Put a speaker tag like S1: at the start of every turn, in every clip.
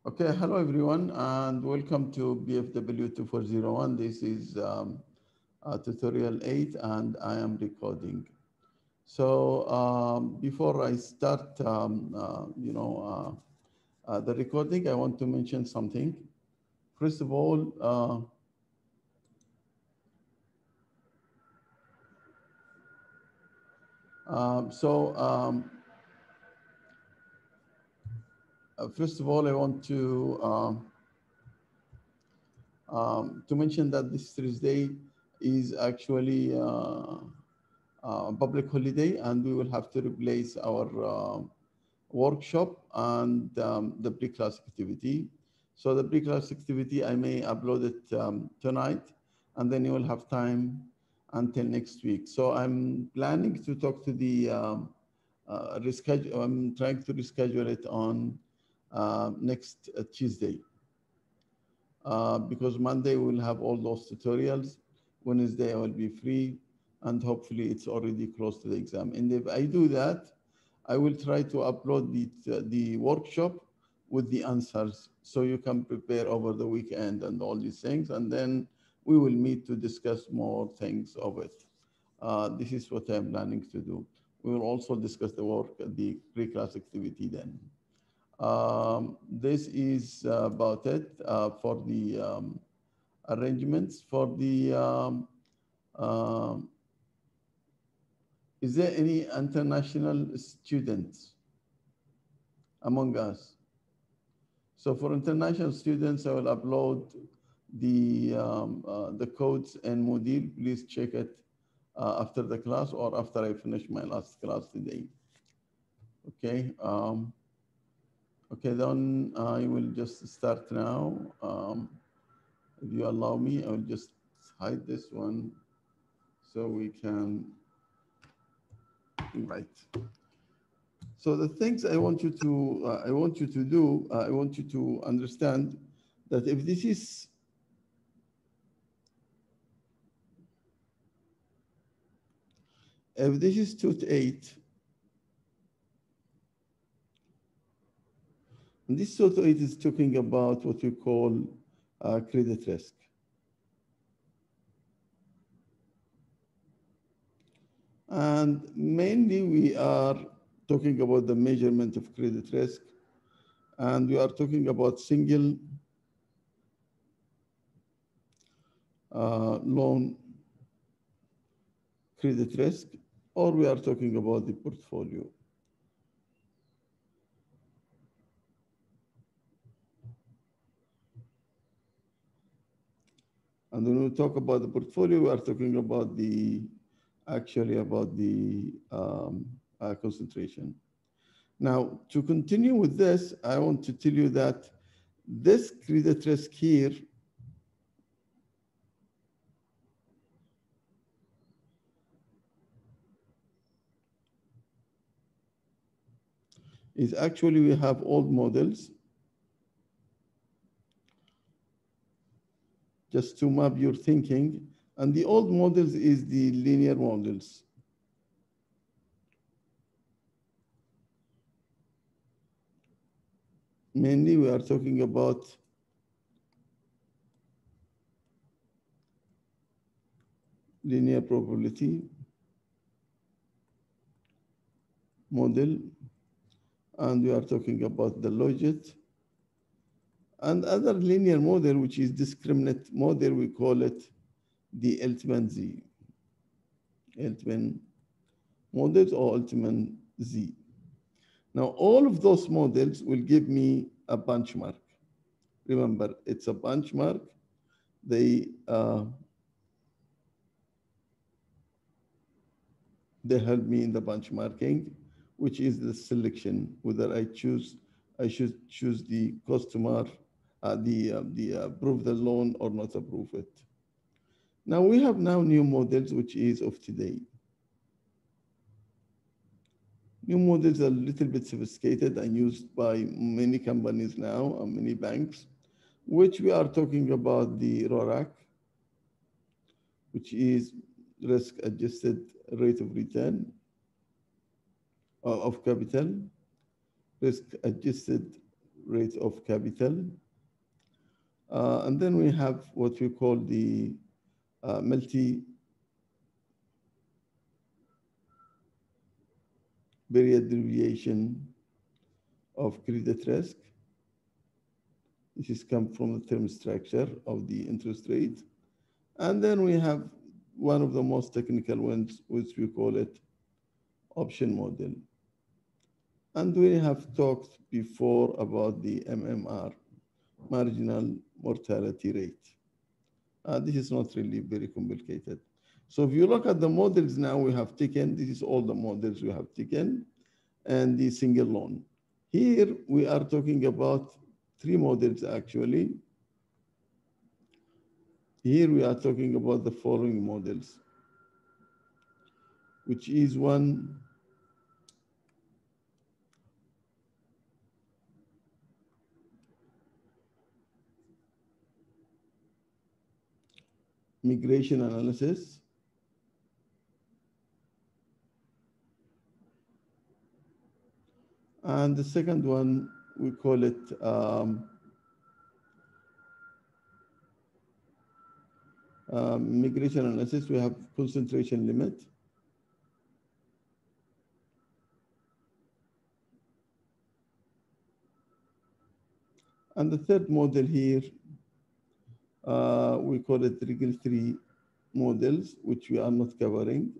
S1: Okay, hello everyone, and welcome to BFW 2401. This is tutorial 8, and I am recording. So before I start, the recording, I want to mention something. First of all, first of all, I want to mention that this Thursday is actually public holiday, and we will have to replace our workshop and the pre-class activity. So the pre-class activity, I may upload it tonight, and then you will have time until next week. So I'm planning to talk to the reschedule. I'm trying to reschedule it on next Tuesday. Because Monday we'll have all those tutorials. Wednesday I will be free, and hopefully it's already close to the exam. And if I do that, I will try to upload the workshop with the answers so you can prepare over the weekend and all these things. And then we will meet to discuss more things of it. This is what I'm planning to do. We will also discuss the pre-class activity then. This is about it for the arrangements. For the, is there any international students among us? So for international students, I will upload the codes and Moodle. Please check it after the class or after I finish my last class today. Okay. Okay, then I will just start now. If you allow me, I will just hide this one so we can write. So the things I want you to do, I want you to understand that if this is tooth 8, and this tooth 8 is talking about what we call credit risk. And mainly we are talking about the measurement of credit risk, and we are talking about single loan credit risk, or we are talking about the portfolio. And when we talk about the portfolio, we are talking about actually about the concentration. Now, to continue with this, I want to tell you that this credit risk here is actually, we have old models. Just to map your thinking. And the old models is the linear models. Mainly we are talking about linear probability model, and we are talking about the logit. And other linear model, which is discriminant model, we call it the Altman Z. Altman models or Altman Z. Now, all of those models will give me a benchmark. Remember, it's a benchmark. They help me in the benchmarking, which is the selection, whether I should choose the customer, approve the loan or not approve it. Now we have new models, which is of today. New models are a little bit sophisticated and used by many companies now and many banks, which we are talking about the RORAC, which is risk-adjusted rate of return of capital, risk-adjusted rate of capital. And then we have what we call the multi-period deviation of credit risk. This is come from the term structure of the interest rate. And then we have one of the most technical ones, which we call it option model. And we have talked before about the MMR, marginal mortality rate. This is not really very complicated. So if you look at the models now we have taken, this is all the models we have taken, and the single loan. Here we are talking about three models actually. Here we are talking about the following models, which is one, migration analysis. And the second one, we call it migration analysis. We have concentration limit. And the third model here, we call it regulatory models, which we are not covering.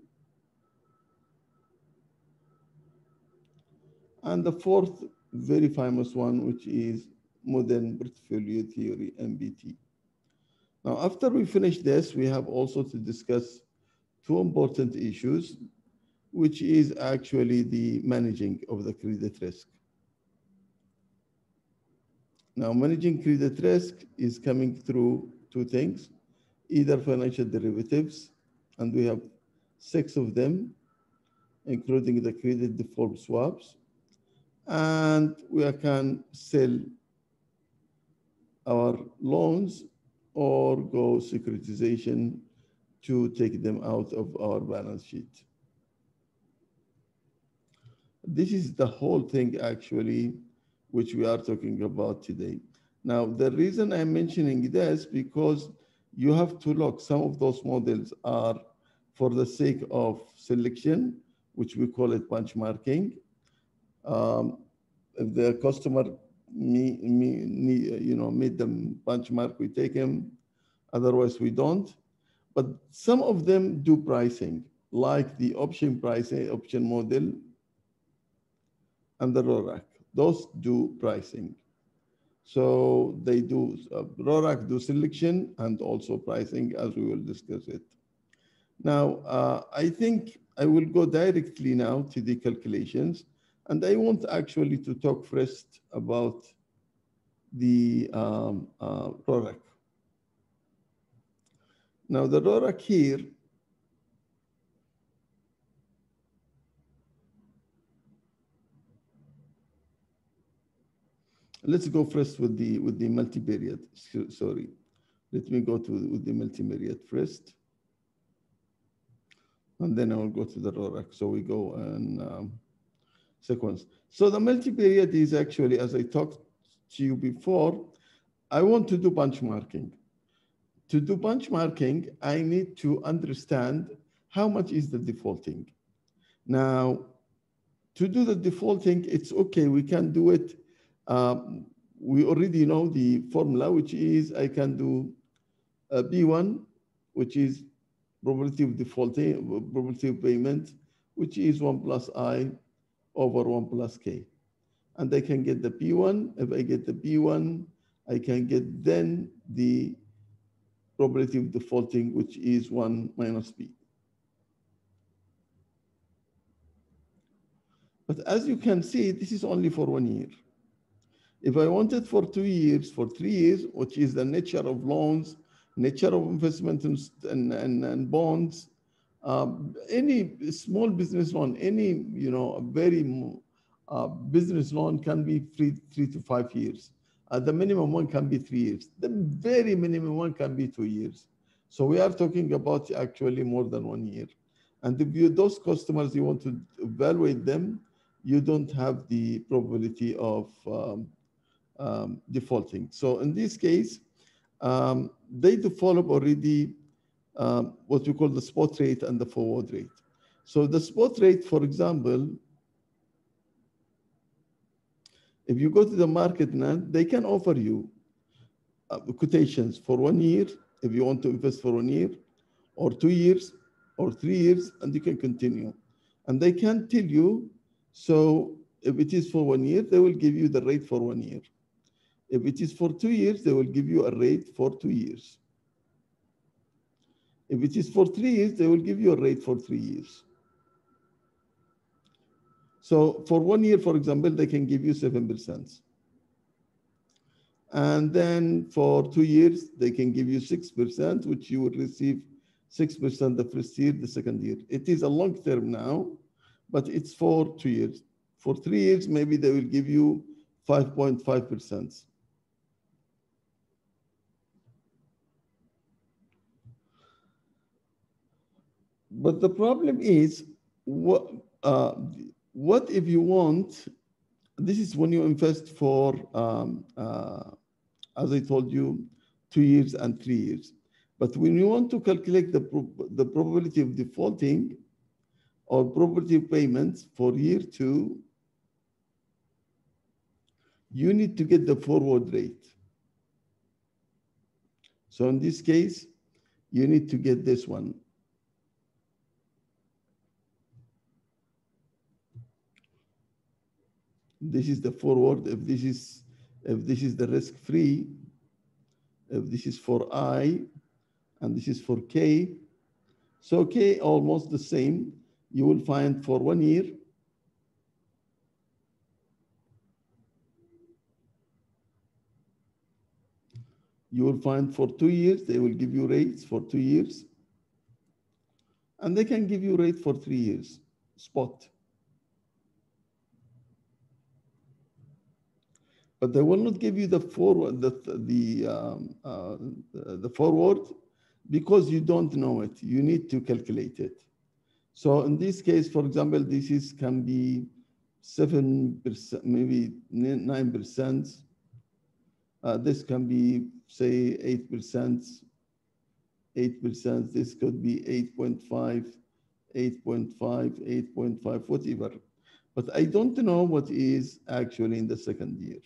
S1: And the fourth very famous one, which is modern portfolio theory, MPT. Now, after we finish this, we have also to discuss two important issues, which is actually the managing of the credit risk. Now, managing credit risk is coming through two things, either financial derivatives, and we have 6 of them, including the credit default swaps, and we can sell our loans or go securitization to take them out of our balance sheet. This is the whole thing actually, which we are talking about today. Now, the reason I'm mentioning this, because you have to look, some of those models are for the sake of selection, which we call it benchmarking. If the customer made them benchmark, we take them, otherwise we don't. But some of them do pricing, like the option pricing, option model, and the RORAC. Those do pricing. So they do, RORAC do selection and also pricing, as we will discuss it. Now, I think I will go directly now to the calculations, and I want actually to talk first about the RORAC. Now, the RORAC here, let's go first with the multivariate. Sorry, let me go with the multivariate first, and then I will go to the RORAC. So we go in sequence. So the multivariate is actually, as I talked to you before, I want to do benchmarking. To do benchmarking, I need to understand how much is the defaulting. Now, to do the defaulting, it's okay, we can do it. We already know the formula, which is I can do B1, which is probability of defaulting, probability of payment, which is 1 plus I over 1 plus K. And I can get the P1. If I get the P1, I can get then the probability of defaulting, which is 1 minus P. But as you can see, this is only for 1 year. If I want it for 2 years, for 3 years, which is the nature of loans, nature of investment and bonds, any small business loan, any very business loan can be 3 to 5 years. The minimum one can be 3 years. The very minimum one can be 2 years. So we are talking about actually more than 1 year. And if those customers, you want to evaluate them, you don't have the probability of defaulting. So in this case, they develop already what we call the spot rate and the forward rate. So the spot rate, for example, if you go to the market now, they can offer you quotations for 1 year, if you want to invest for 1 year, or 2 years, or 3 years, and you can continue. And they can tell you, so if it is for 1 year, they will give you the rate for 1 year. If it is for 2 years, they will give you a rate for 2 years. If it is for 3 years, they will give you a rate for 3 years. So for 1 year, for example, they can give you 7%. And then for 2 years, they can give you 6%, which you will receive 6% the first year, the second year. It is a long term now, but it's for 2 years. For 3 years, maybe they will give you 5.5%. But the problem is, what if you want, this is when you invest for, as I told you, 2 years and 3 years. But when you want to calculate the probability of defaulting or probability of payments for year 2, you need to get the forward rate. So in this case, you need to get this one. This is the forward. If this is the risk-free, if this is for I, and this is for K, so K almost the same. You will find for 1 year, you will find for 2 years, they will give you rates for 2 years, and they can give you rate for 3 years, spot. But they will not give you the forward, the forward, because you don't know it. You need to calculate it. So in this case, for example, this can be 7%, maybe 9%. This can be, say, 8%. 8%. This could be 8.5, 8.5, 8.5, whatever. But I don't know what is actually in the second year,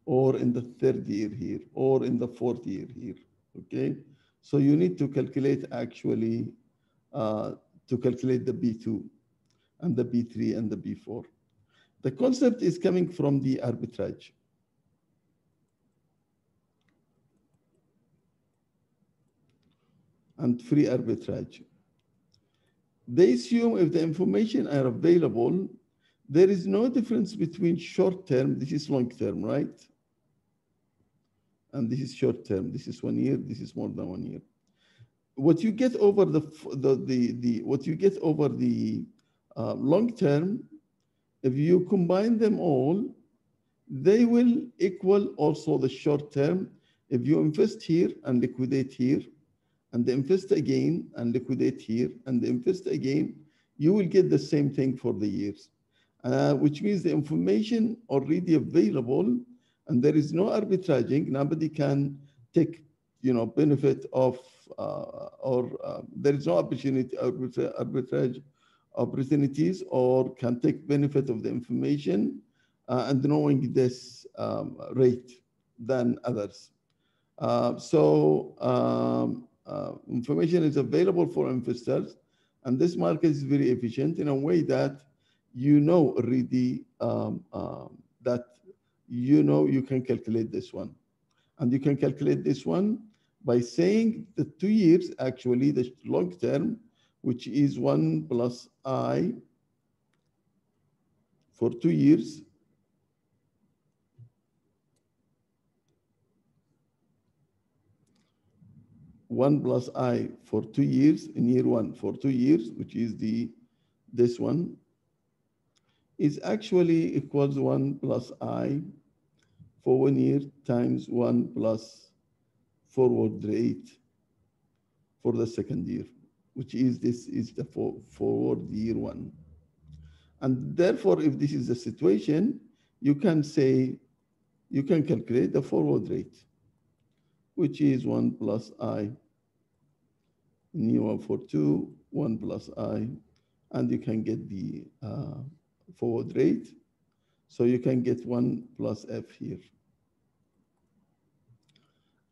S1: or in the third year here, or in the fourth year here, okay? So you need to calculate actually, to calculate the B2 and the B3 and the B4. The concept is coming from the arbitrage. And free arbitrage. They assume if the information are available, there is no difference between short term, this is long term, right? And this is short term, this is 1 year, this is more than 1 year. What you get over the long term, if you combine them all, they will equal also the short term. If you invest here and liquidate here, and invest again and liquidate here, and invest again, you will get the same thing for the years, which means the information already available, and there is no arbitraging. Nobody can take, benefit of, there is no arbitrage opportunities, or can take benefit of the information and knowing this rate than others. Information is available for investors, and this market is very efficient in a way that already that you can calculate this one. And you can calculate this one by saying the 2 years, actually the long term, which is 1 plus I for 2 years, one plus I for 2 years, in year 1 for 2 years, which is this one, is actually equals 1 plus I for 1 year times 1 plus forward rate for the second year, which is this is the forward year 1. And therefore, if this is the situation, you can say, you can calculate the forward rate, which is 1 plus I in year 1 for 2, 1 plus I, and you can get the forward rate. So you can get 1 plus F here.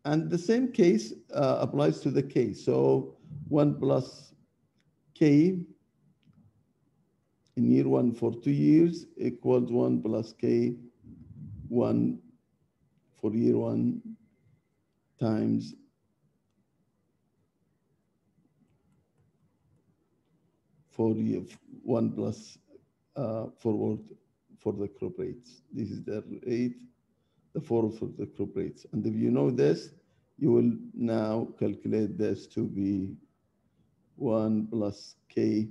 S1: And the same case applies to the K. So 1 plus K in year 1 for 2 years equals 1 plus K 1 for year 1 times for year 1 plus forward for the crop rates. This is the rate, the forward for the crop rates. And if you know this, you will now calculate this to be 1 plus K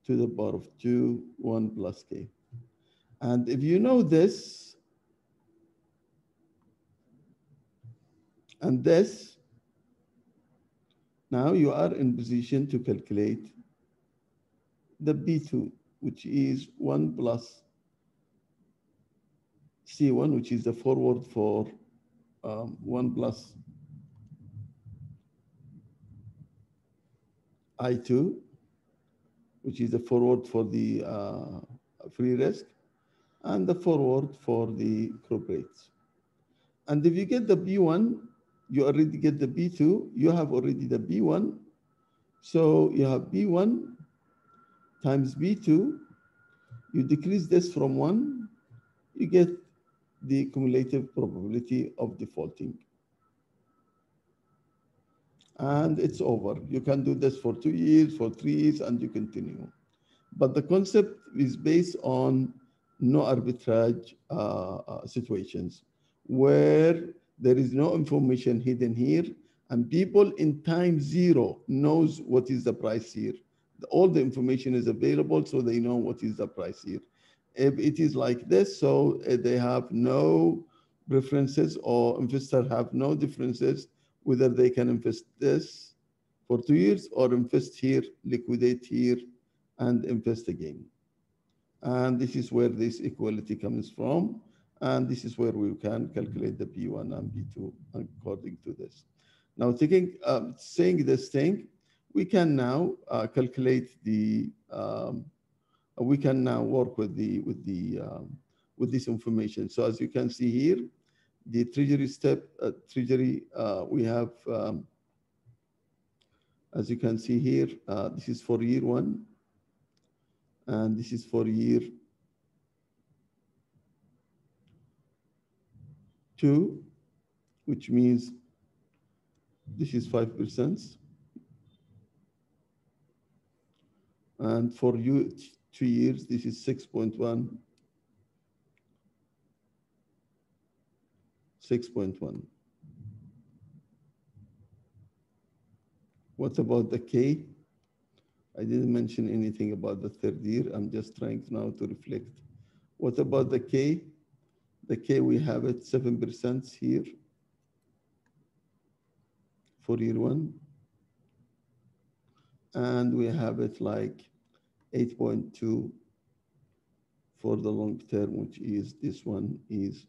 S1: to the power of 2, 1 plus K. And if you know this and this, now you are in position to calculate the B2, which is 1 plus C1, which is the forward for 1 plus I2, which is the forward for the free risk, and the forward for the crop rates. And if you get the B1, you already get the B2, you have already the B1. So you have B1 times B2, you decrease this from 1, you get the cumulative probability of defaulting. And it's over. You can do this for 2 years, for 3 years, and you continue. But the concept is based on no arbitrage situations where there is no information hidden here, and people in time 0 knows what is the price here. All the information is available, so they know what is the price here. If it is like this, so they have no preferences, or investors have no differences whether they can invest this for 2 years or invest here, liquidate here, and invest again. And this is where this equality comes from. And this is where we can calculate the B1 and B2 according to this. Now, saying this thing, we can now calculate the, we can now work with this information. So as you can see here, the treasury step, we have, as you can see here, this is for year 1, and this is for year 2, which means this is 5%. And for you 2 years, this is 6.1. 6.1. What about the K? I didn't mention anything about the 3rd year. I'm just trying now to reflect. What about the K? The K, we have it 7% here for year 1. And we have it like 8.2 for the long term, which is, this one is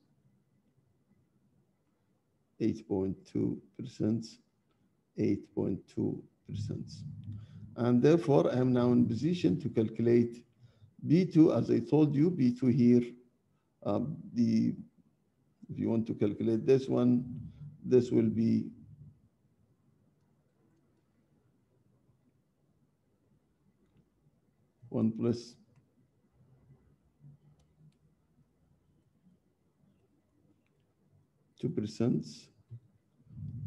S1: 8.2%, 8.2%. And therefore, I am now in position to calculate B2, as I told you, B2 here, if you want to calculate this one, this will be 1 plus 2%,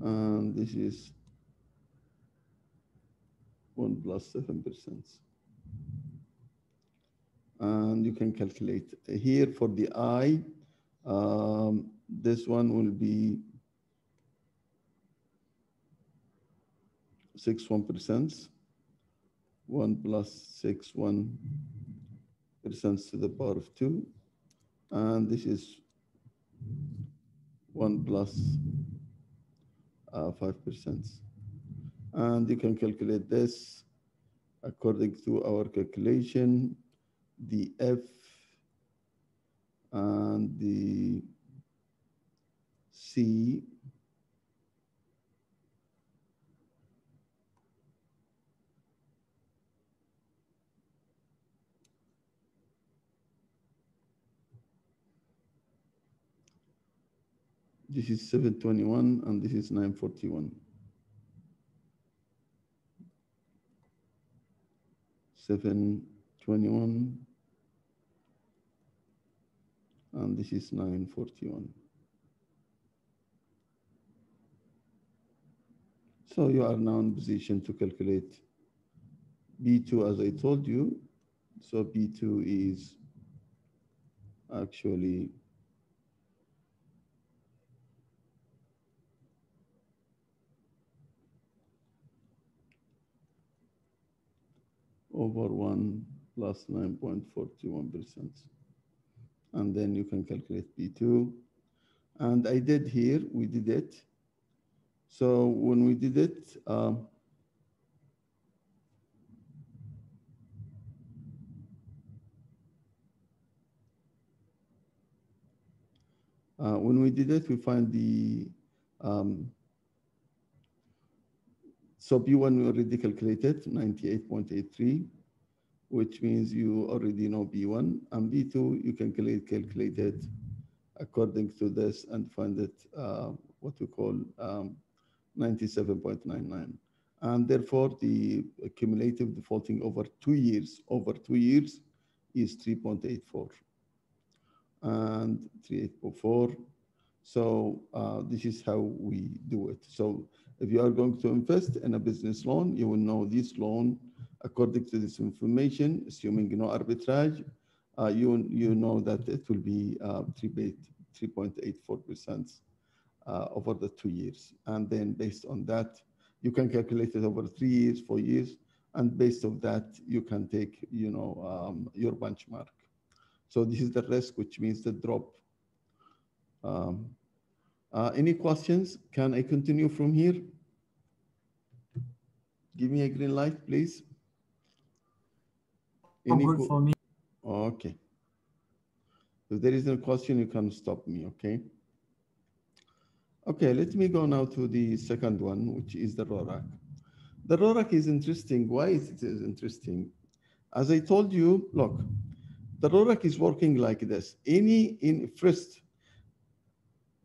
S1: and this is 1 plus 7%. And you can calculate here for the I, this one will be 6.1%, 1 plus 6.1% to the power of 2, and this is 1 plus 5%. And you can calculate this according to our calculation, the F, and the C this is 721 and this is 941. 721 and this is 941. So you are now in position to calculate B2 as I told you. So B2 is actually over 1 plus 9.41%. And then you can calculate B2. And I did here, we did it. So when we did it, we find the, so B1 we already calculated, 98.83, which means you already know B1, and B2 you can calculate it according to this and find it what we call 97.99. And therefore the cumulative defaulting over 2 years, is 3.84 and 3.84. So this is how we do it. So if you are going to invest in a business loan, you will know this loan according to this information, assuming no arbitrage, you know that it will be 3.84% over the 2 years. And then based on that, you can calculate it over 3 years, 4 years, and based on that, you can take your benchmark. So this is the risk, which means the drop. Any questions? Can I continue from here? Give me a green light, please.
S2: Good for me.
S1: Okay. If there is no question, you can stop me, okay? Okay, let me go now to the second one, which is the RORAC. The RORAC is interesting. Why is it interesting? As I told you, look, the RORAC is working like this.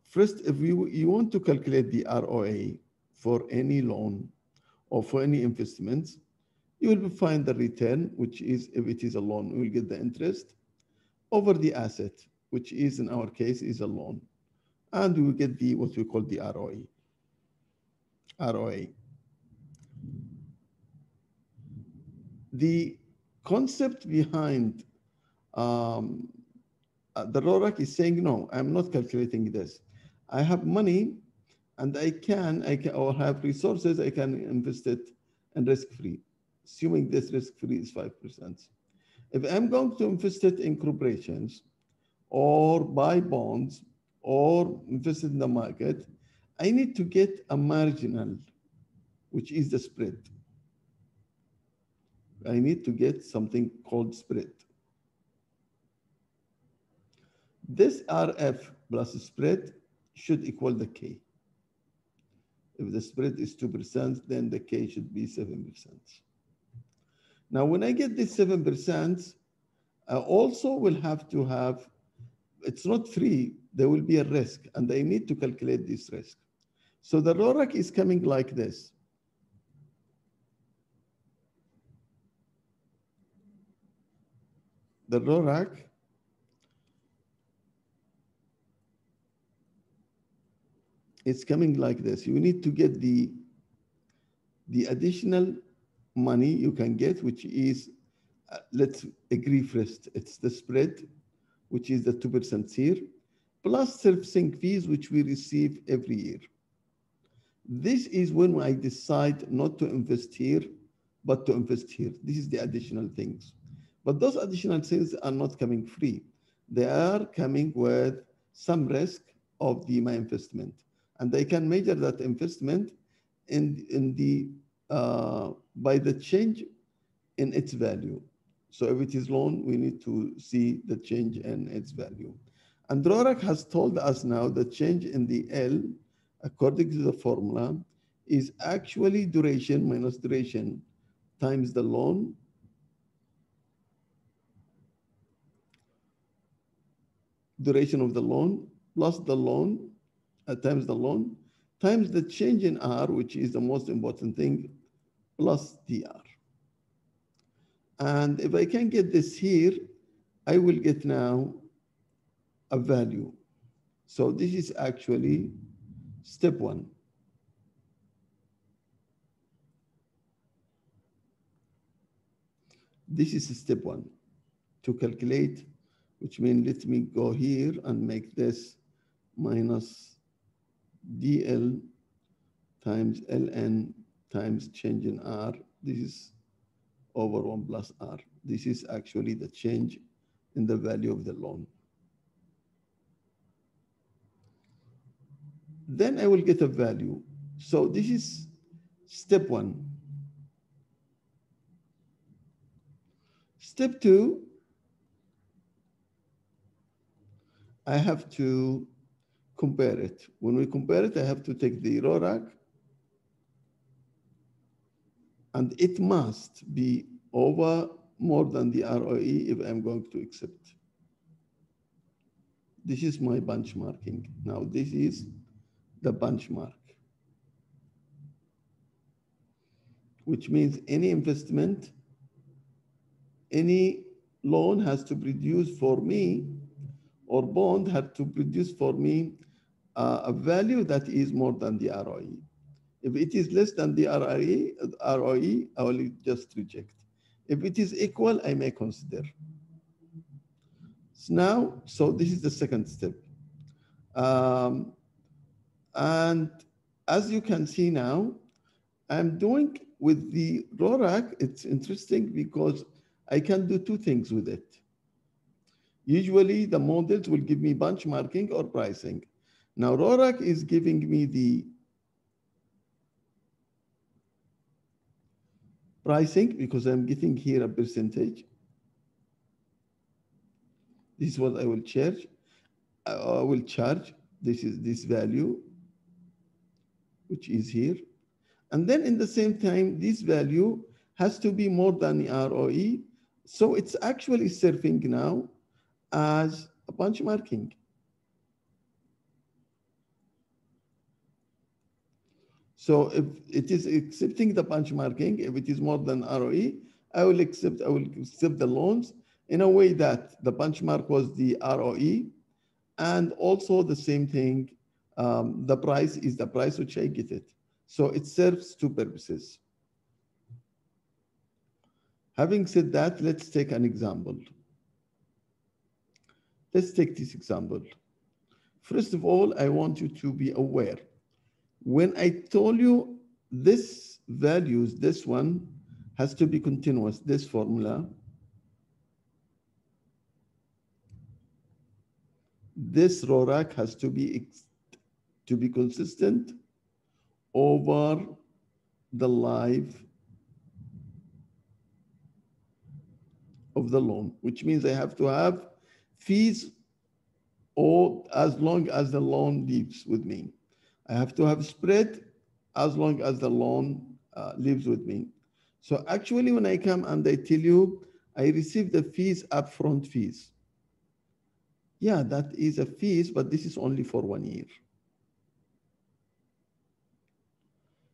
S1: First, if you want to calculate the ROA for any loan or for any investment, you will find the return, which is, if it is a loan, we will get the interest over the asset, which is, in our case, is a loan. And we will get the, what we call the ROA. The concept behind the RORAC is saying, no, I'm not calculating this. I have money and I can or have resources, I can invest it in risk-free, assuming this risk-free is 5%. If I'm going to invest it in corporations or buy bonds or invest it in the market, I need to get a marginal, which is the spread. I need to get something called spread. This RF plus spread should equal the K. If the spread is 2%, then the K should be 7%. Now, when I get this 7%, I also will have to have, it's not free, there will be a risk, and I need to calculate this risk. So the RORAC is coming like this. The RORAC is coming like this. You need to get the additional money you can get, which is, let's agree first, it's the spread, which is the 2% here, plus servicing fees, which we receive every year. This is when I decide not to invest here, but to invest here. This is the additional things. But those additional things are not coming free. They are coming with some risk of my investment. And I can measure that investment by the change in its value. So if it is loan, we need to see the change in its value. And Dvorak has told us now the change in the L, according to the formula, is actually duration minus duration times the loan, duration of the loan, plus the loan, times the loan, times the change in R, which is the most important thing, plus DR. And if I can get this here, I will get now a value. So this is actually step one. This is step one to calculate, which means let me go here and make this minus DL times LN times change in R. This is over 1 plus R. This is actually the change in the value of the loan. Then I will get a value. So this is step one. Step two, I have to compare it. When we compare it, I have to take the RORAC, and it must be over more than the ROE if I'm going to accept. This is my benchmarking. Now this is the benchmark, which means any investment, any loan has to produce for me, or bond had to produce for me a value that is more than the ROE. If it is less than the ROE, I will just reject. If it is equal, I may consider. So this is the second step. And as you can see now, I'm doing with the RORAC, it's interesting because I can do two things with it. Usually the models will give me benchmarking or pricing. Now RORAC is giving me the pricing because I'm getting here a percentage. This is what I will charge. I will charge. This is this value, which is here. And then in the same time, this value has to be more than the ROE. So it's actually serving now as a benchmarking. So if it is accepting the benchmarking, if it is more than ROE, I will accept the loans in a way that the benchmark was the ROE, and also the same thing, the price is the price which I get it. So it serves two purposes. Having said that, let's take an example. Let's take this example. First of all, I want you to be aware. When I told you this values, this one has to be continuous, this formula, this RORAC has to be consistent over the life of the loan, which means I have to have fees or as long as the loan lives with me. I have to have spread as long as the loan lives with me. So actually when I come and I tell you, I receive the fees, upfront fees. Yeah, that is a fees, but this is only for 1 year.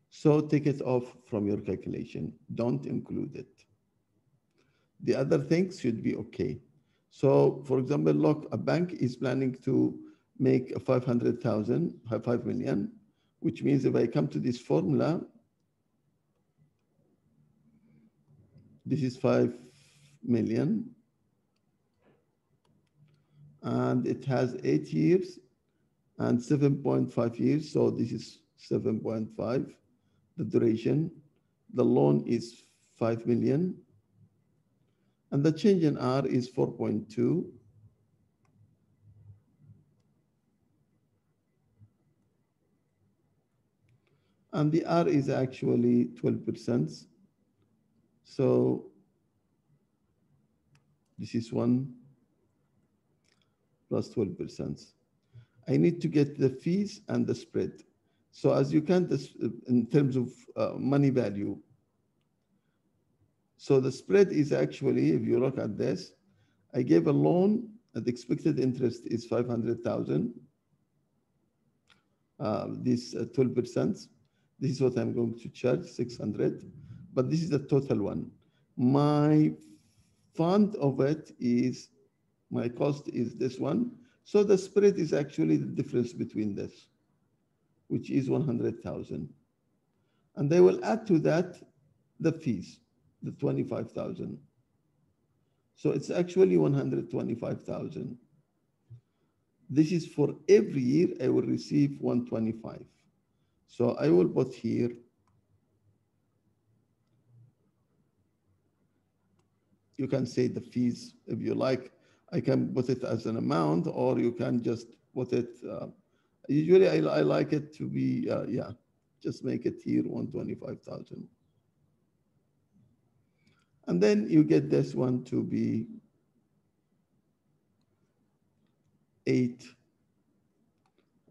S1: So take it off from your calculation. Don't include it. The other things should be okay. So for example, look, a bank is planning to make 500,000, 5 million, which means if I come to this formula, this is 5 million, and it has 8 years and 7.5 years. So this is 7.5, the duration. The loan is 5 million. And the change in R is 4.2. And the R is actually 12%. So this is 1 plus 12%. I need to get the fees and the spread. So as you can, in terms of money value, so the spread is actually, if you look at this, I gave a loan, and the expected interest is 500,000. This 12%. This is what I'm going to charge, 600. But this is the total one. My fund of it is, my cost is this one. So the spread is actually the difference between this, which is 100,000. And they will add to that the fees, the 25,000. So it's actually 125,000. This is for every year I will receive 125. So I will put here you can say the fees if you like. I can put it as an amount, or you can just put it. Usually, I like it to be yeah. Just make it here 125,000, and then you get this one to be 8.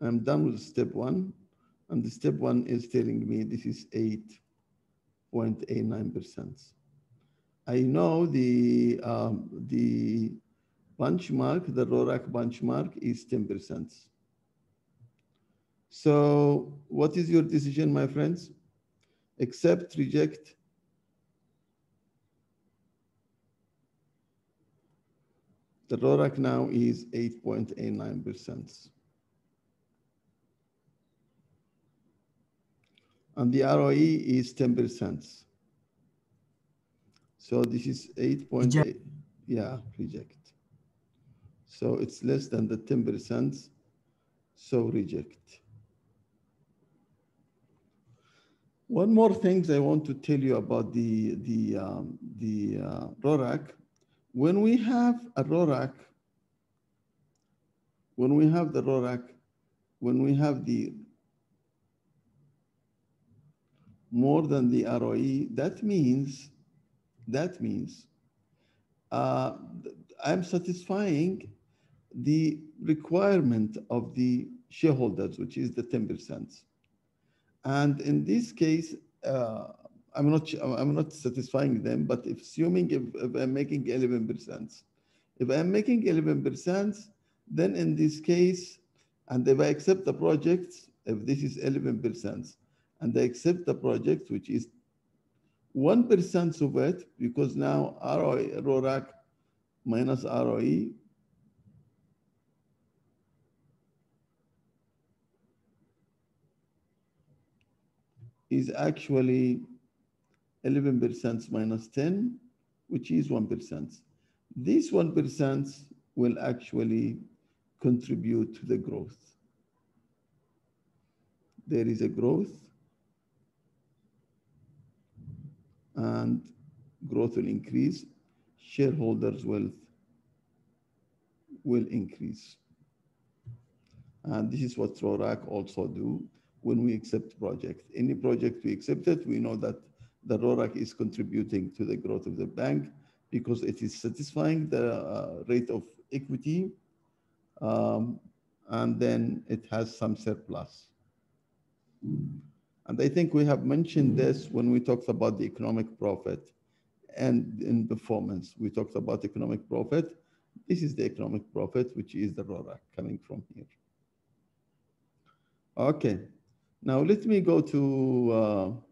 S1: I'm done with step 1, and the step 1 is telling me this is 8.89%. I know the benchmark, the RORAC benchmark is 10%. So what is your decision, my friends? Accept, reject? The RORAC now is 8.89%. And the ROE is 10%. So this is 8.8. Yeah, reject. So it's less than the 10%. So reject. One more thing I want to tell you about the RORAC. When we have a RORAC, when we have the RORAC, when we have the more than the ROE, that means I'm satisfying the requirement of the shareholders, which is the 10%. And in this case, I'm not satisfying them, but assuming if I'm making 11%, if I'm making 11%, then in this case, and if I accept the project, if this is 11%, and I accept the project, which is 1% of it, because now ROE, RORAC minus ROE is actually 11% minus 10, which is 1%. This 1% will actually contribute to the growth. There is a growth, and growth will increase. Shareholders' wealth will increase. And this is what RORAC also do when we accept project. Any project we accept it, we know that the RORAC is contributing to the growth of the bank because it is satisfying the rate of equity, and then it has some surplus. And I think we have mentioned this when we talked about the economic profit and in performance. We talked about economic profit. This is the economic profit, which is the RORAC coming from here. Okay, now let me go to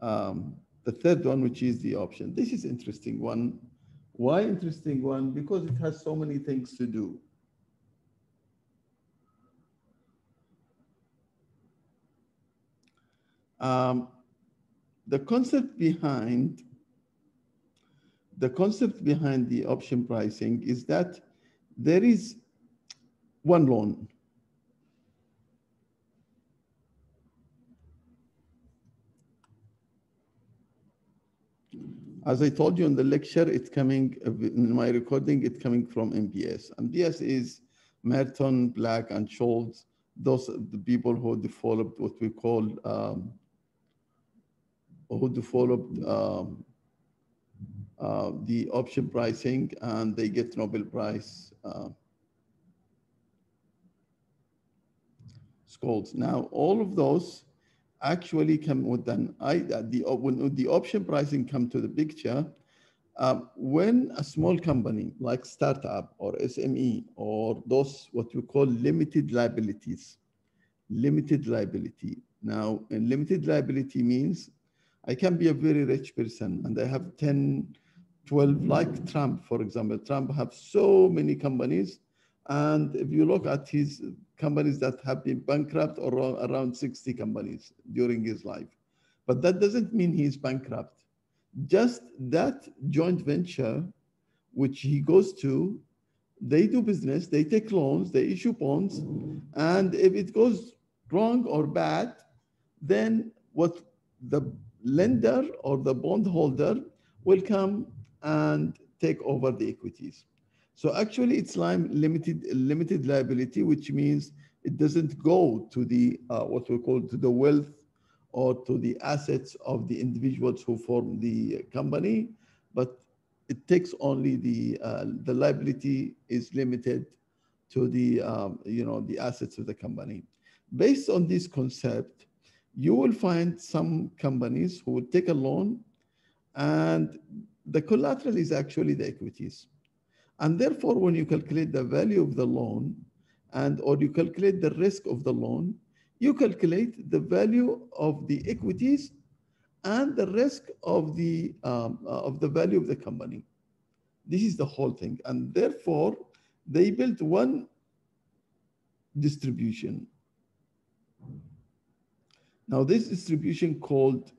S1: the third one, which is the option. This is interesting one. Why interesting one? Because it has so many things to do. The concept behind the option pricing is that there is one loan. As I told you in the lecture, it's coming, in my recording, it's coming from MBS. MBS is Merton, Black, and Scholes. Those are the people who developed what we call, the option pricing, and they get Nobel Prize scores. Now, all of those actually come with when the option pricing come to the picture, when a small company like startup or SME or those what we call limited liabilities, limited liability. Now, and limited liability means I can be a very rich person and I have 10, 12, like Trump, for example. Trump have so many companies. And if you look at his companies that have been bankrupt, or around 60 companies during his life. But that doesn't mean he's bankrupt. Just that joint venture, which he goes to, they do business, they take loans, they issue bonds, and if it goes wrong or bad, then what the lender or the bondholder will come and take over the equities. So actually, it's limited liability, which means it doesn't go to the what we call to the wealth or to the assets of the individuals who form the company, but it takes only the liability is limited to the the assets of the company. Based on this concept, you will find some companies who will take a loan, and the collateral is actually the equities. And therefore, when you calculate the value of the loan and or you calculate the risk of the loan, you calculate the value of the equities and the risk of the value of the company. This is the whole thing. And therefore, they built one distribution. Now, this distribution called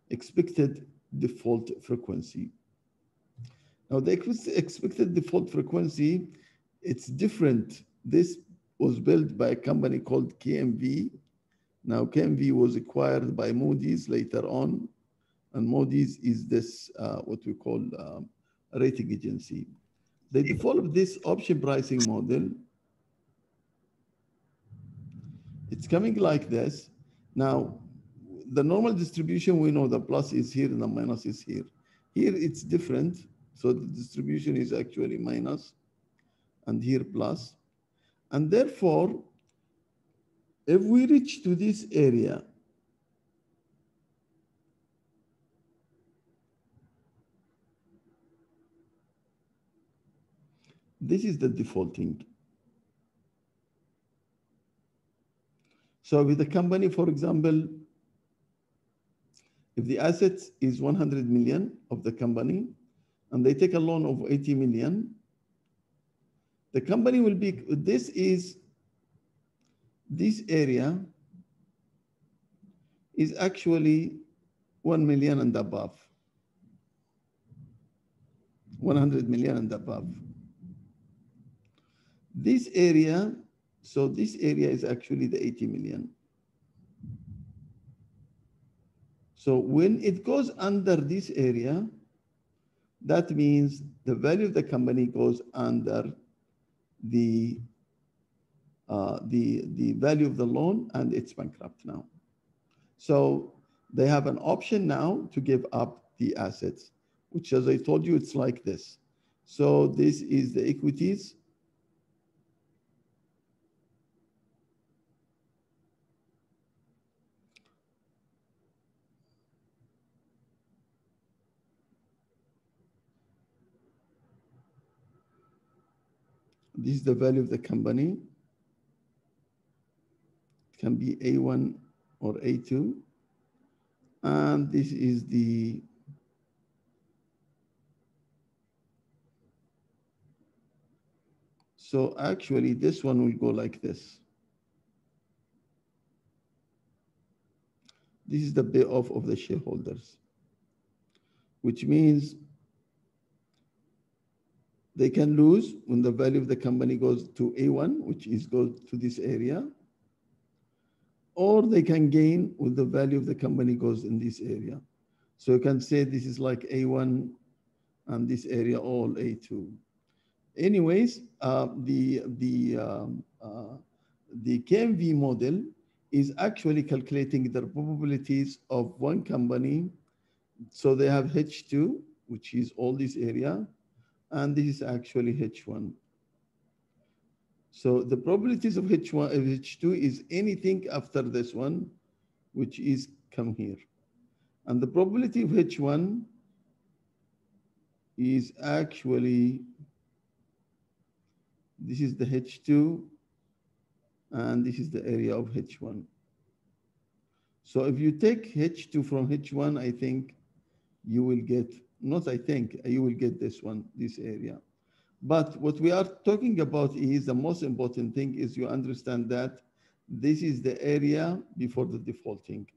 S1: expected default frequency. Now, the expected default frequency, it's different. This was built by a company called KMV. Now, KMV was acquired by Moody's later on, and Moody's is this, what we call rating agency. They developed this option pricing model. It's coming like this. Now, the normal distribution, we know the plus is here and the minus is here. Here it's different. So the distribution is actually minus and here plus. And therefore, if we reach to this area, this is the defaulting. So with the company, for example, if the assets is 100 million of the company and they take a loan of 80 million, the company will be, this area is actually 1 million and above, 100 million and above. This area, so this area is actually the 80 million. So when it goes under this area, that means the value of the company goes under the value of the loan and it's bankrupt now. So they have an option now to give up the assets, which, as I told you, it's like this. So this is the equities. This is the value of the company. It can be A1 or A2. And this is the so actually this one will go like this. This is the payoff of the shareholders, which means they can lose when the value of the company goes to A1, which is goes to this area, or they can gain when the value of the company goes in this area. So you can say this is like A1 and this area all A2. Anyways, the KMV model is actually calculating the probabilities of one company. So they have H2 which is all this area, and this is actually H1. So the probabilities of H1 of H2 is anything after this one, which is come here. And the probability of H1 is actually, this is the H2, and this is the area of H1. So if you take H2 from H1, I think you will get, not I think, you will get this one, this area. But what we are talking about is the most important thing is you understand that this is the area before the defaulting.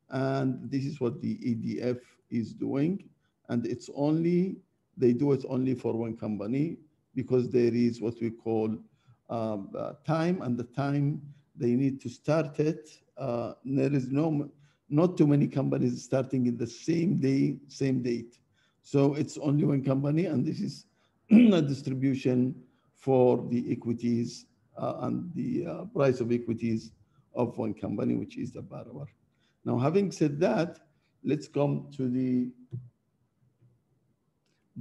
S1: And this is what the EDF is doing. And it's only, they do it only for one company because there is what we call time, and the time they need to start it. There is not too many companies starting in the same day, same date. So it's only one company, and this is a distribution for the equities and the price of equities of one company, which is the borrower. Now, having said that, let's come to the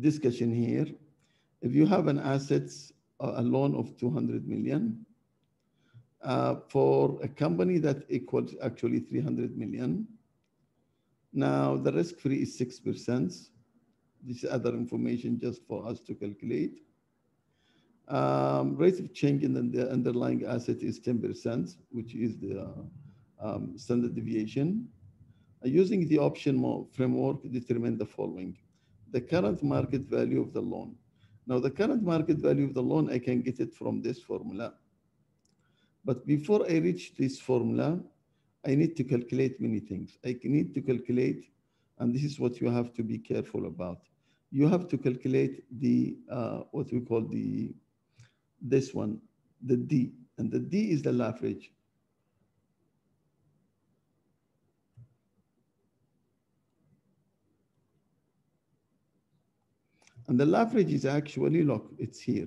S1: discussion here. If you have an assets, a loan of 200 million, for a company that equals actually 300 million, now the risk-free is 6%. This is other information just for us to calculate. Rate of change in the underlying asset is 10%, which is the standard deviation. Using the option framework, determine the following. The current market value of the loan. Now, the current market value of the loan, I can get it from this formula. But before I reach this formula, I need to calculate many things. I need to calculate, and this is what you have to be careful about. You have to calculate the, what we call this one, the D, and the D is the leverage. And the leverage is actually, look, it's here.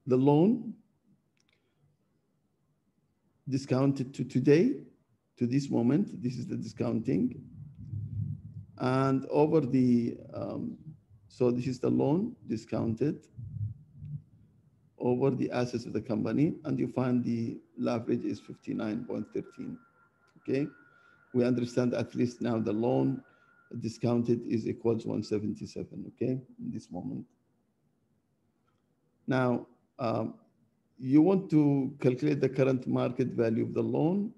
S1: The loan discounted to today, to this moment, this is the discounting. And over the, so this is the loan discounted over the assets of the company, and you find the leverage is 59.13, okay? We understand at least now the loan discounted is equals 177, okay, in this moment. Now, you want to calculate the current market value of the loan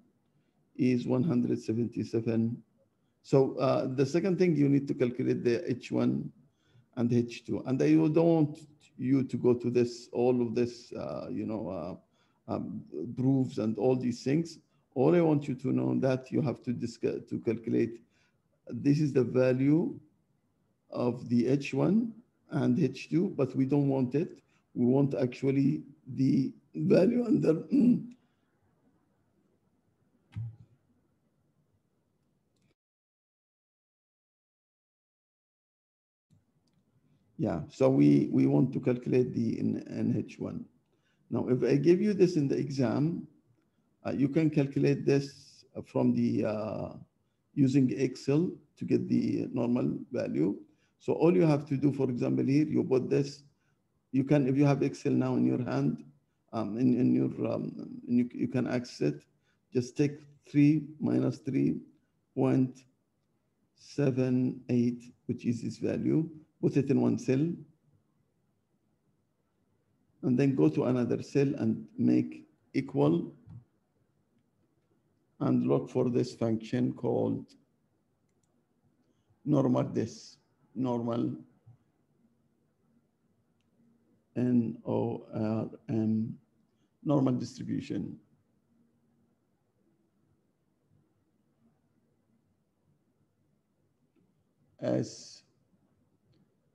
S1: is 177. So the second thing, you need to calculate the H1 and H2. And I don't want you to go to this, all of this, proofs and all these things. All I want you to know that you have to calculate, this is the value of the H1 and H2, but we don't want it. We want actually the value under yeah, so we want to calculate the NH1. Now, if I give you this in the exam, you can calculate this from the using Excel to get the normal value. So all you have to do, for example, here, you put this, you can, if you have Excel now in your hand, you can access it, just take 3 minus 3.78, which is this value, put it in one cell, and then go to another cell and make equal, and look for this function called normal NORM, normal distribution. As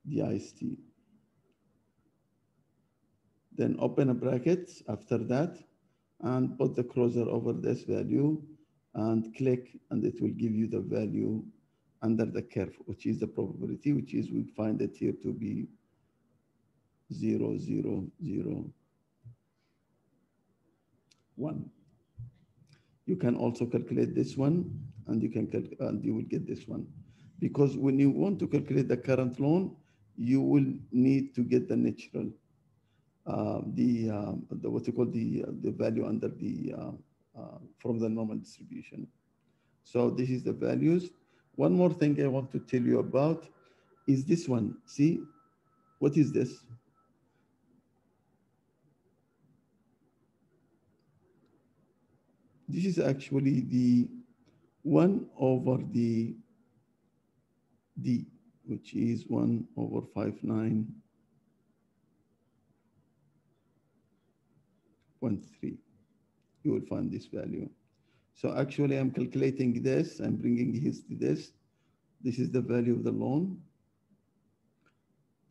S1: dist. Then open a bracket after that and put the cursor over this value and click, and it will give you the value under the curve, which is the probability, which is, we find it here to be 0.001. You can also calculate this one and and you will get this one. Because when you want to calculate the current loan, you will need to get the natural, the what you call the value under from the normal distribution. So this is the values. One more thing I want to tell you about is this one. See, what is this? This is actually the 1 over the D, which is 1 over 59.3. You will find this value. So actually, I'm calculating this. I'm bringing this to this. This is the value of the loan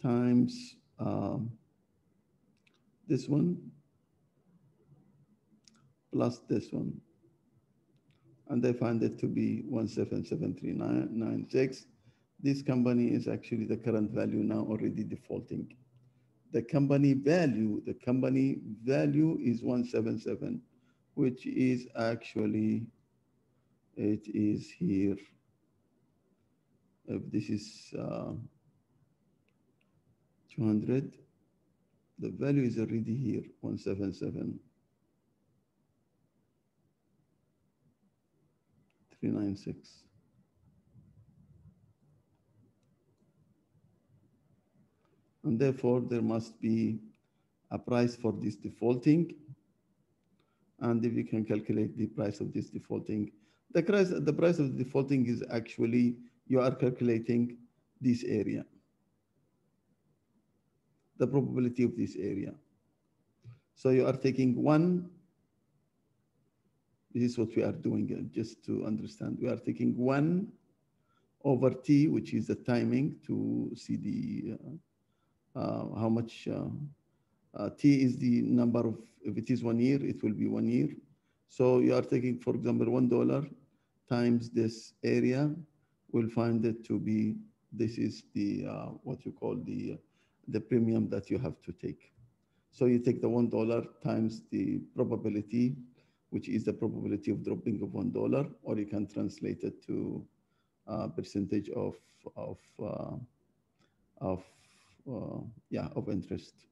S1: times this one plus this one. And I find it to be 1773996. This company is actually the current value now already defaulting. The company value is 177, which is actually, it is here. If this is 200, the value is already here, 177,396. And therefore, there must be a price for this defaulting. And if you can calculate the price of this defaulting, the price of the defaulting is actually, you are calculating this area, the probability of this area. So you are taking 1, this is what we are doing, just to understand. We are taking 1 over t, which is the timing, to see the how much t is the number of, if it is 1 year, it will be 1 year. So you are taking, for example, $1 times this area, we'll find it to be, this is the what you call the premium that you have to take. So you take the $1 times the probability, which is the probability of dropping of $1, or you can translate it to percentage of interest,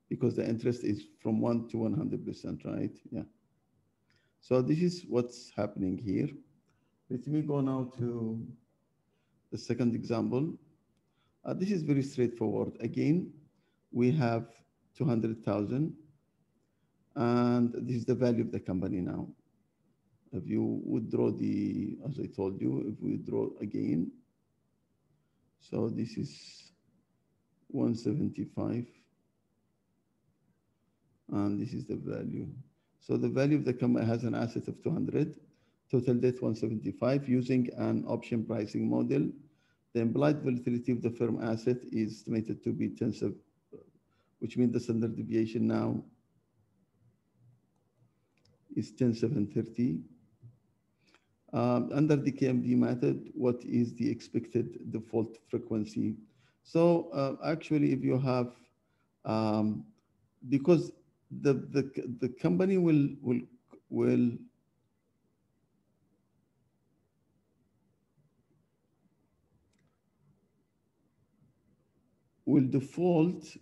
S1: because the interest is from 1 to 100%, right? Yeah. So this is what's happening here. Let me go now to the second example. This is very straightforward. Again, we have 200,000, and this is the value of the company now. If you withdraw as I told you, if we withdraw again, so this is 175, and this is the value. So the value of the company has an asset of 200, total debt 175. Using an option pricing model, the implied volatility of the firm asset is estimated to be 10, which means the standard deviation now is 10,730. Under the KMD method, what is the expected default frequency? So actually, if you have, because the company will default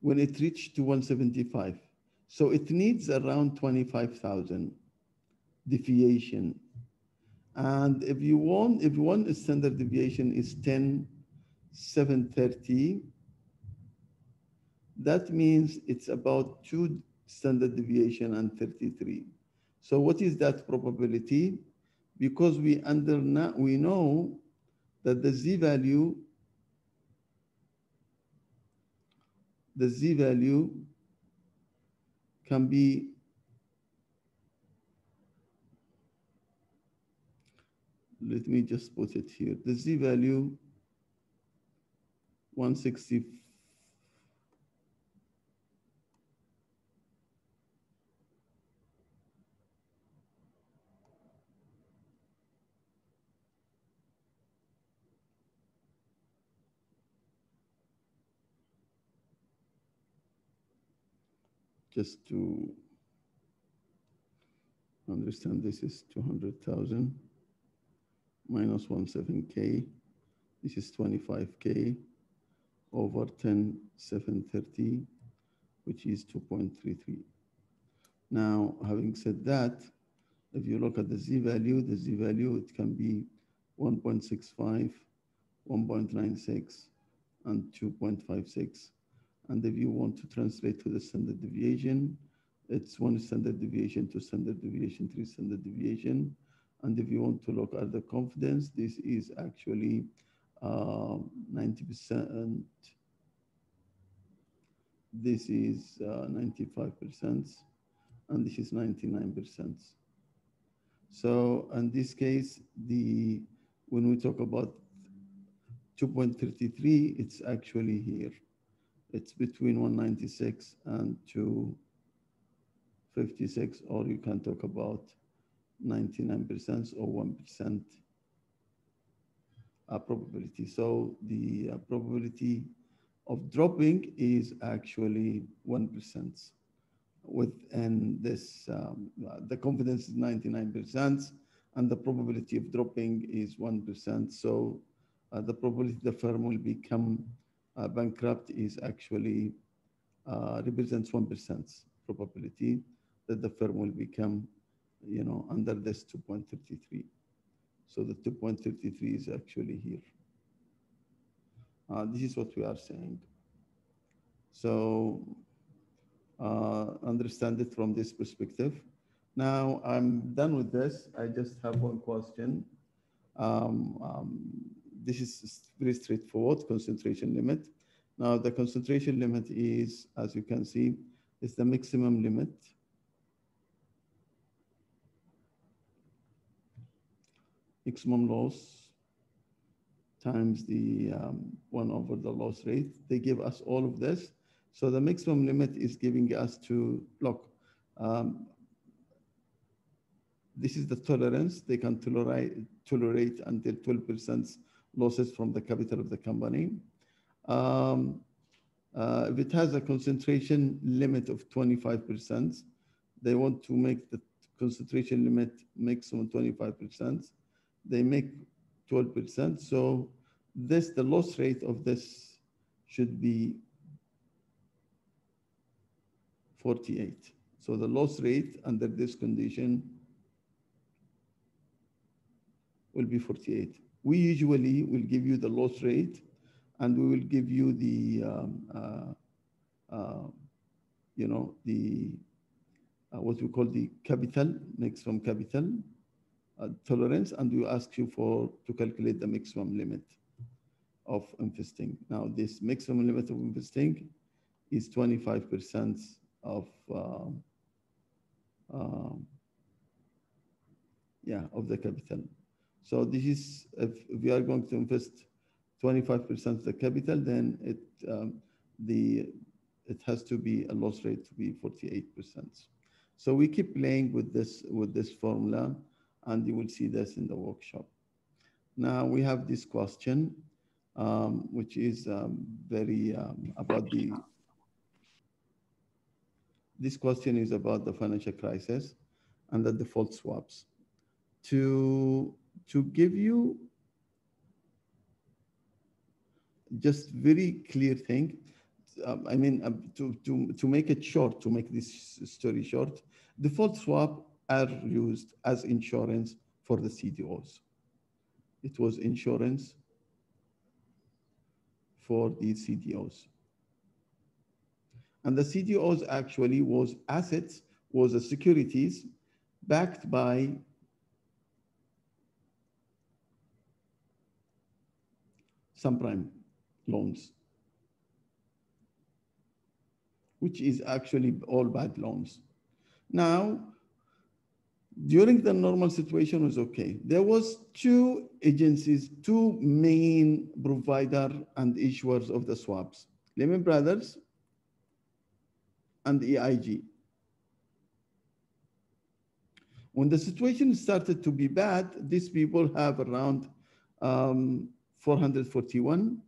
S1: when it reaches to 175. So it needs around 25,000 deviation. And if you want a standard deviation is 10,730, that means it's about 2 standard deviation and 33. So what is that probability? Because we know that the z value can be, let me just put it here. The z value 160. Just to, Understand this is 200,000 minus 17K. This is 25K over 10,730, which is 2.33. Now, having said that, if you look at the z-value, it can be 1.65, 1.96, and 2.56. And if you want to translate to the standard deviation, it's 1 standard deviation, 2 standard deviation, 3 standard deviation. And if you want to look at the confidence, this is actually 90%. This is 95%, and this is 99%. So in this case, when we talk about 2.33, it's actually here. It's between 196 and 256, or you can talk about 99% or 1% probability. So the probability of dropping is actually 1%. Within this, the confidence is 99%, and the probability of dropping is 1%. So the probability the firm will become bankrupt is actually represents 1% probability that the firm will become, under this 2.33. So the 2.33 is actually here. This is what we are saying. So understand it from this perspective. Now I'm done with this. I just have one question. This is very straightforward, concentration limit. Now the concentration limit is, as you can see, is the maximum limit maximum loss times the 1 over the loss rate. They give us all of this. So the maximum limit is giving us to, look, this is the tolerance. They can tolerate until 12% losses from the capital of the company. If it has a concentration limit of 25%, they want to make the concentration limit maximum 25%. They make 12%. So the loss rate of this should be 48. So the loss rate under this condition will be 48. We usually will give you the loss rate, and we will give you the, what we call the capital, maximum capital tolerance, and we ask you to calculate the maximum limit of investing. Now, this maximum limit of investing is 25% of the capital. So this is, if we are going to invest 25% of the capital, then it has to be a loss rate to be 48%. So we keep playing with this formula, and you will see this in the workshop. Now we have this question, which is very about this question is about the financial crisis and the default swaps. To give you just very clear thing, to make it short, to make this story short, default swap are used as insurance for the CDOs. It was insurance for the CDOs. And the CDOs actually was assets, was a securities backed by subprime loans, which is actually all bad loans. Now, during the normal situation was okay. There was two agencies, two main provider and issuers of the swaps, Lehman Brothers and EIG. When the situation started to be bad, these people have around 441.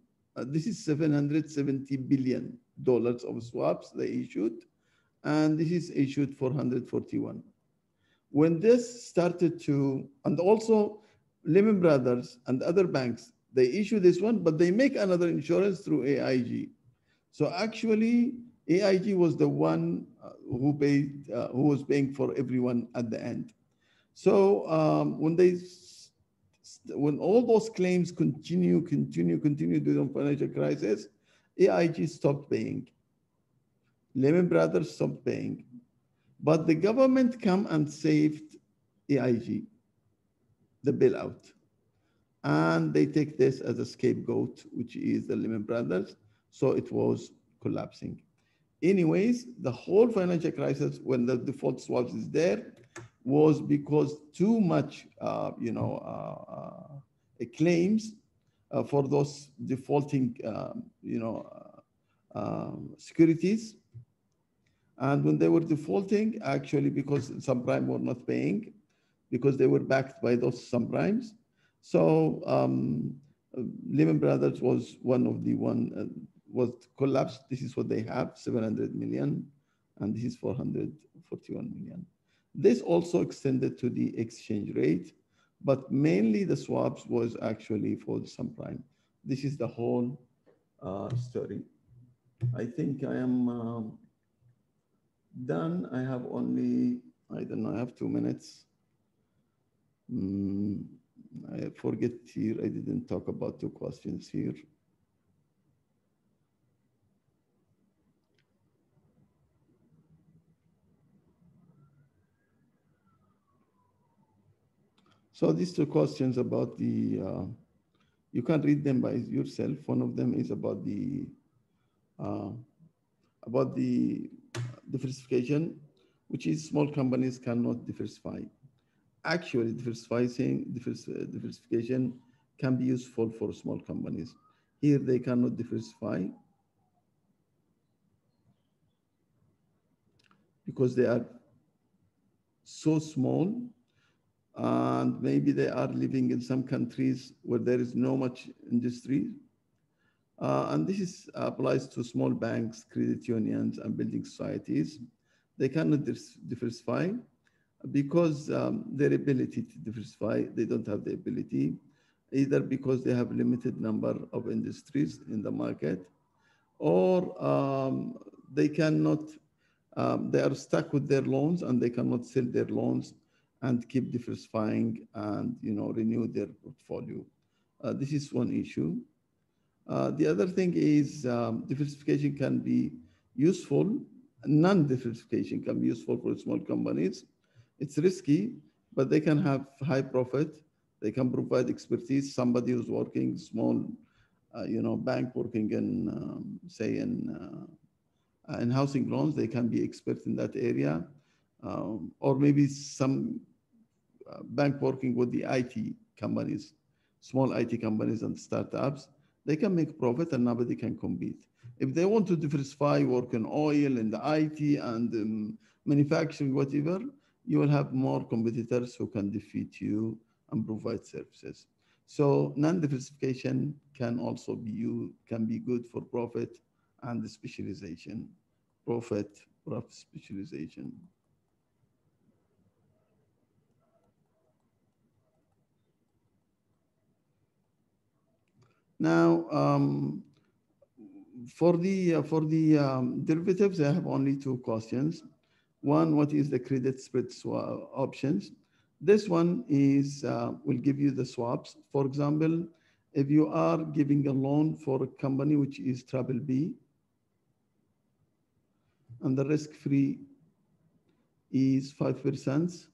S1: This is $770 billion of swaps they issued, and this is issued 441. When this started to, and also Lehman Brothers and other banks, they issue this one, but they make another insurance through AIG. So actually, AIG was the one who was paying for everyone at the end. So when all those claims continue during financial crisis, AIG stopped paying. Lehman Brothers stopped paying. But the government come and saved AIG, the bailout. And they take this as a scapegoat, which is the Lehman Brothers. So it was collapsing. Anyways, the whole financial crisis, when the default swaps is there, was because too much, claims for those defaulting, securities. And when they were defaulting, actually, because subprime were not paying, because they were backed by those subprimes. So Lehman Brothers was was collapsed. This is what they have, 700 million, and this is 441 million. This also extended to the exchange rate, but mainly the swaps was actually for the subprime. This is the whole story. I think I am done. I have only, I don't know, I have 2 minutes. I forget here, I didn't talk about 2 questions here. So these 2 questions about the, you can read them by yourself. One of them is about the diversification, which is small companies cannot diversify. Actually, diversification can be useful for small companies. Here, they cannot diversify because they are so small, and maybe they are living in some countries where there is no much industry. And this applies to small banks, credit unions, and building societies. They cannot diversify because their ability to diversify, they don't have the ability, either because they have limited number of industries in the market, or they cannot, they are stuck with their loans and they cannot sell their loans and keep diversifying and renew their portfolio. This is one issue. The other thing is diversification can be useful. Non-diversification can be useful for small companies. It's risky, but they can have high profit. They can provide expertise. Somebody who's working small, bank working in, say, in housing loans, they can be expert in that area. Or maybe some bank working with the IT companies, small IT companies and startups, they can make profit and nobody can compete. If they want to diversify, work in oil and the IT and manufacturing, whatever, you will have more competitors who can defeat you and provide services. So non-diversification can also be good for profit and specialization. Profit specialization. Now, for the derivatives, I have only 2 questions. One, what is the credit spread options? This one is will give you the swaps. For example, if you are giving a loan for a company which is triple B, and the risk-free is 5%,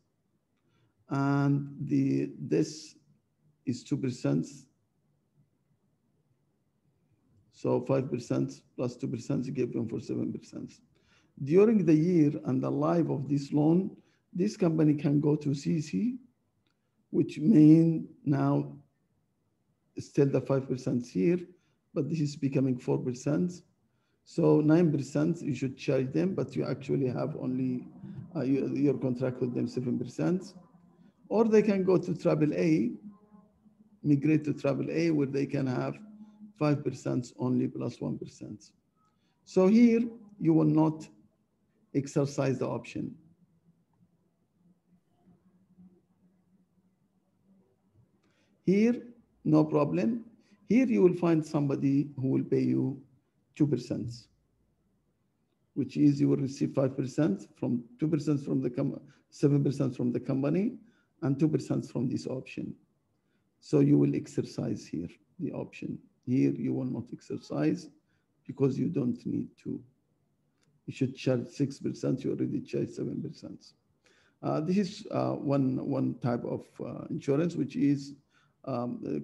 S1: and this is 2%. So 5% plus 2%, you give them for 7%. During the year and the life of this loan, this company can go to CC, which mean now still the 5% here, but this is becoming 4%. So 9% you should charge them, but you actually have only your contract with them 7%. Or they can go to triple A, migrate to triple A, where they can have 5% only plus 1%. So here you will not exercise the option. Here, no problem. Here you will find somebody who will pay you 2%, which is you will receive 5% from 2% from the 7% from the company and 2% from this option. So you will exercise here the option. Here you will not exercise because you don't need to. You should charge 6%, you already charge 7%. This is one type of insurance, which is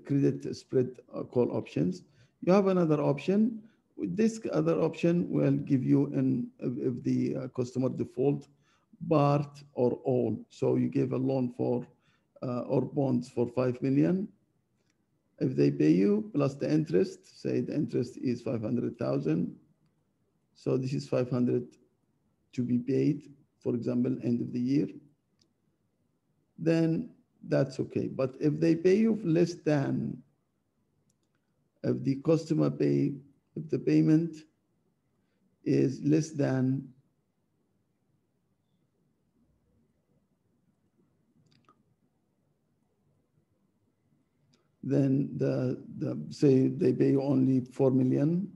S1: credit spread call options. You have another option. This other option will give you if the customer default part or all. So you give a loan for or bonds for 5 million. If they pay you plus the interest, say the interest is 500,000. So this is 500 to be paid, for example, end of the year. Then that's okay. But if they pay you less than, if the customer pay, if the payment is less than then say they pay you only 4 million,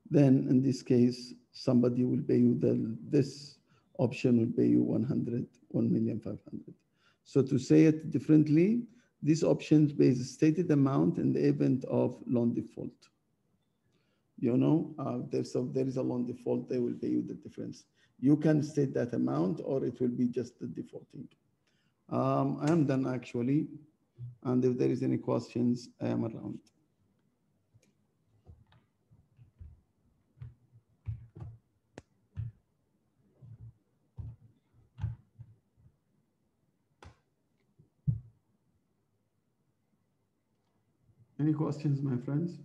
S1: then in this case, somebody will pay you this option will pay you 1,500,000. So to say it differently, this option pays a stated amount in the event of loan default. You know, there is a loan default, they will pay you the difference. You can state that amount or it will be just the defaulting. I am done actually. And if there is any questions, I am around. Any questions, my friends?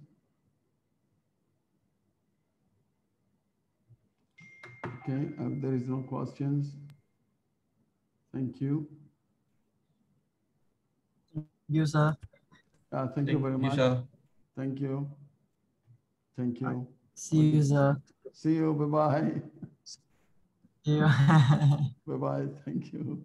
S1: Okay, if there is no questions, thank you.
S2: Thank you, sir.
S1: Thank you very much. Sir. Thank you. Thank you.
S2: See you, sir.
S1: See you. Bye-bye.
S2: See you.
S1: Bye-bye. Thank you.